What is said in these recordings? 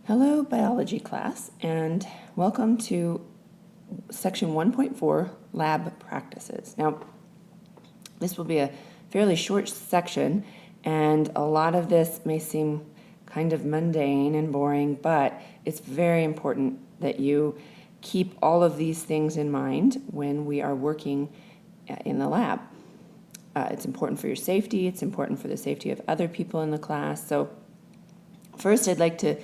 Hello, biology class, and welcome to section 1.4, lab practices. Now, this will be a fairly short section, and a lot of this may seem kind of mundane and boring, but it's very important that you keep all of these things in mind when we are working in the lab. It's important for your safety, it's important for the safety of other people in the class. So first, I'd like to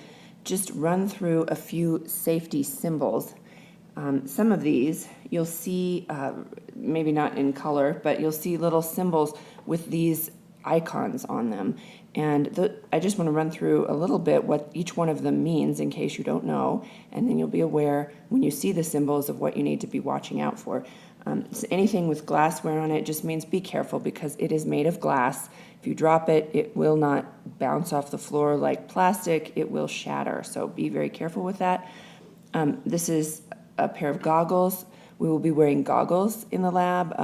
just run through a few safety symbols. Some of these you'll see, maybe not in color, but you'll see little symbols with these icons on them. And I just want to run through a little bit what each one of them means in case you don't know, and then you'll be aware when you see the symbols of what you need to be watching out for. So anything with glassware on it just means be careful because it is made of glass. If you drop it, it will not bounce off the floor like plastic, it will shatter. So be very careful with that. This is a pair of goggles. We will be wearing goggles in the lab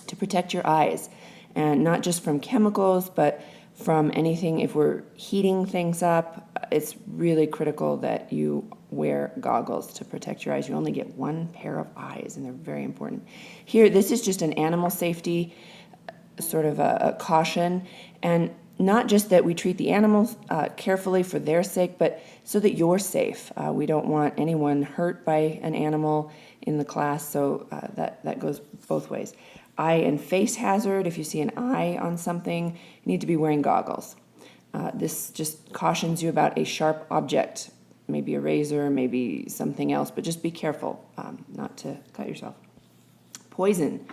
to protect your eyes, and not just from chemicals, but from anything. If we're heating things up, it's really critical that you wear goggles to protect your eyes. You only get one pair of eyes, and they're very important. Here, this is just an animal safety sort of a caution, and not just that we treat the animals carefully for their sake, but so that you're safe. We don't want anyone hurt by an animal in the class, so that goes both ways. Eye and face hazard, if you see an eye on something, you need to be wearing goggles. This just cautions you about a sharp object, maybe a razor, maybe something else, but just be careful not to cut yourself. Poison,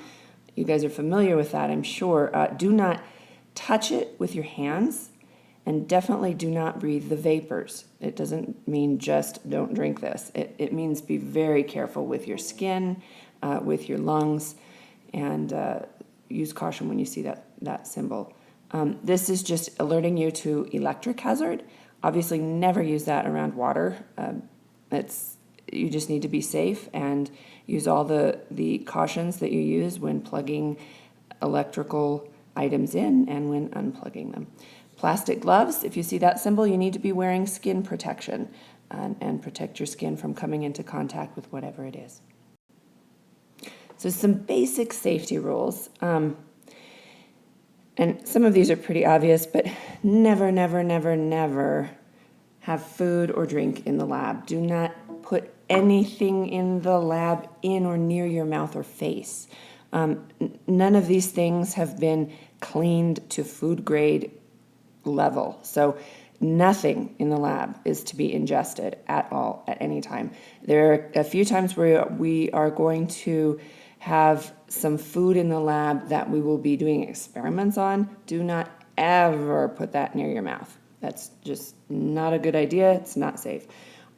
you guys are familiar with that, I'm sure. Do not touch it with your hands, and definitely do not breathe the vapors. It doesn't mean just don't drink this. It means be very careful with your skin, with your lungs, and use caution when you see that symbol. This is just alerting you to electric hazard. Obviously, never use that around water. You just need to be safe and use all the cautions that you use when plugging electrical items in and when unplugging them. Plastic gloves, if you see that symbol, you need to be wearing skin protection and protect your skin from coming into contact with whatever it is. So some basic safety rules. And some of these are pretty obvious, but never, never, never, never have food or drink in the lab. Do not put anything in the lab in or near your mouth or face. None of these things have been cleaned to food grade level. So nothing in the lab is to be ingested at all at any time. There are a few times where we are going to have some food in the lab that we will be doing experiments on. Do not ever put that near your mouth. That's just not a good idea. It's not safe.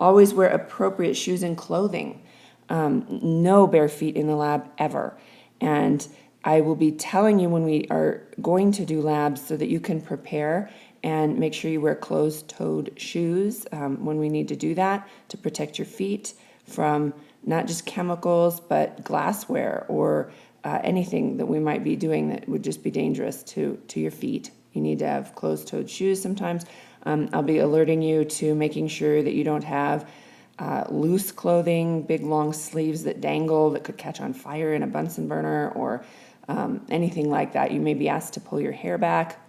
Always wear appropriate shoes and clothing. No bare feet in the lab ever. And I will be telling you when we are going to do labs so that you can prepare and make sure you wear closed-toed shoes when we need to do that to protect your feet from not just chemicals, but glassware or anything that we might be doing that would just be dangerous to your feet. You need to have closed-toed shoes sometimes. I'll be alerting you to making sure that you don't have loose clothing, big long sleeves that dangle that could catch on fire in a Bunsen burner or anything like that. You may be asked to pull your hair back,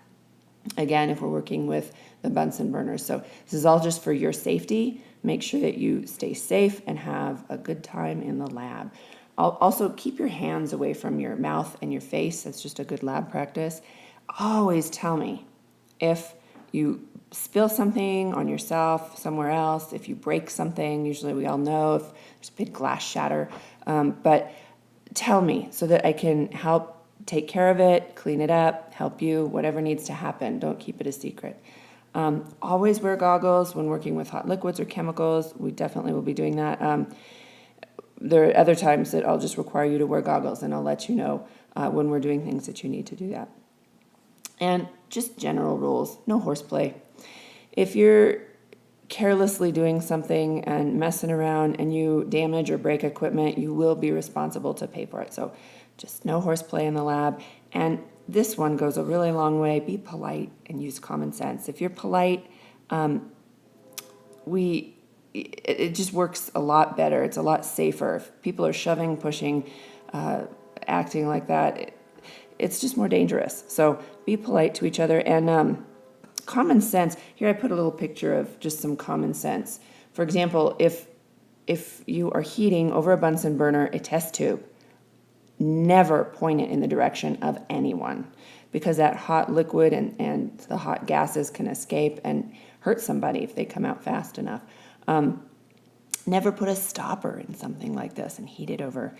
again, if we're working with the Bunsen burners. So this is all just for your safety. Make sure that you stay safe and have a good time in the lab. Also, keep your hands away from your mouth and your face. That's just a good lab practice. Always tell me if you spill something on yourself, somewhere else, if you break something. Usually we all know if there's a big glass shatter. But tell me so that I can help take care of it, clean it up, help you, whatever needs to happen. Don't keep it a secret. Always wear goggles when working with hot liquids or chemicals. We definitely will be doing that. There are other times that I'll just require you to wear goggles, and I'll let you know when we're doing things that you need to do that. And just general rules, no horseplay. If you're carelessly doing something and messing around and you damage or break equipment, you will be responsible to pay for it. So just no horseplay in the lab. And this one goes a really long way. Be polite and use common sense. If you're polite, it just works a lot better. It's a lot safer. If people are shoving, pushing, acting like that, it's just more dangerous. So be polite to each other. And common sense, here I put a little picture of just some common sense. For example, if you are heating over a Bunsen burner a test tube, never point it in the direction of anyone, because that hot liquid and the hot gases can escape and hurt somebody if they come out fast enough. Never put a stopper in something like this and heat it over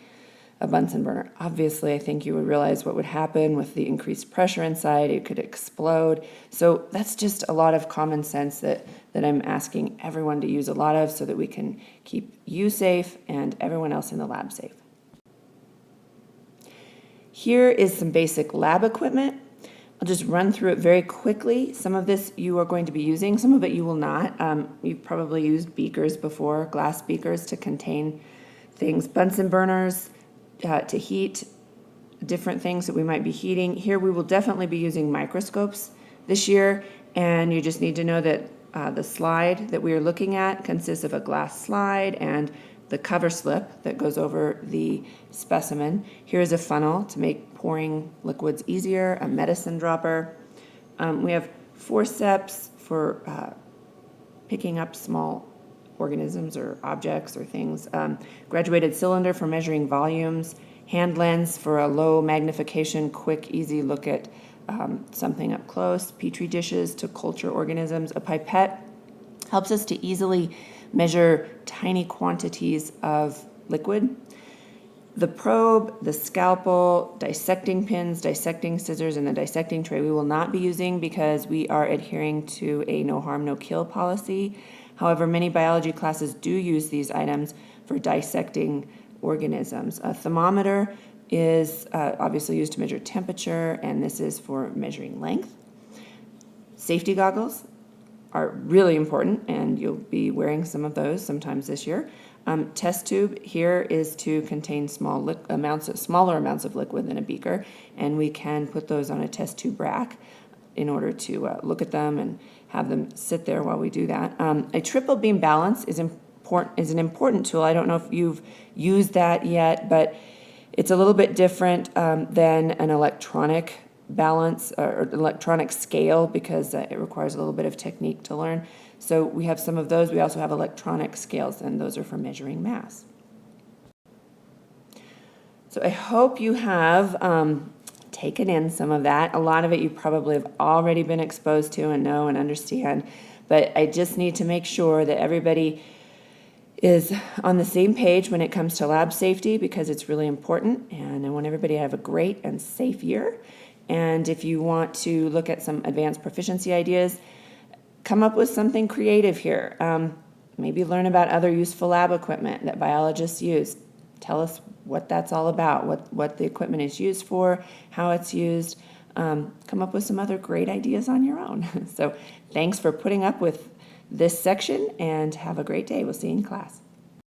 a Bunsen burner. Obviously, I think you would realize what would happen with the increased pressure inside. It could explode. So that's just a lot of common sense that I'm asking everyone to use a lot of, so that we can keep you safe and everyone else in the lab safe. Here is some basic lab equipment. I'll just run through it very quickly. Some of this you are going to be using, some of it you will not. You've probably used beakers before, glass beakers to contain things, Bunsen burners to heat different things that we might be heating. Here we will definitely be using microscopes this year, and you just need to know that the slide that we are looking at consists of a glass slide and the cover slip that goes over the specimen. Here is a funnel to make pouring liquids easier, a medicine dropper. We have forceps for picking up small organisms or objects or things, graduated cylinder for measuring volumes, hand lens for a low magnification, quick, easy look at something up close, petri dishes to culture organisms. A pipette helps us to easily measure tiny quantities of liquid. The probe, the scalpel, dissecting pins, dissecting scissors, and the dissecting tray we will not be using because we are adhering to a no harm, no kill policy. However, many biology classes do use these items for dissecting organisms. A thermometer is obviously used to measure temperature, and this is for measuring length. Safety goggles are really important, and you'll be wearing some of those sometimes this year. Test tube here is to contain smaller amounts of liquid than a beaker, and we can put those on a test tube rack in order to look at them and have them sit there while we do that. A triple beam balance is an important tool. I don't know if you've used that yet, but it's a little bit different than an electronic balance or electronic scale, because it requires a little bit of technique to learn. So we have some of those. We also have electronic scales, and those are for measuring mass. So I hope you have taken in some of that. A lot of it you probably have already been exposed to and know and understand, but I just need to make sure that everybody is on the same page when it comes to lab safety, because it's really important, and I want everybody to have a great and safe year. And if you want to look at some advanced proficiency ideas, come up with something creative here. Maybe learn about other useful lab equipment that biologists use. Tell us what that's all about, what the equipment is used for, how it's used. Come up with some other great ideas on your own. So thanks for putting up with this section, and have a great day. We'll see you in class.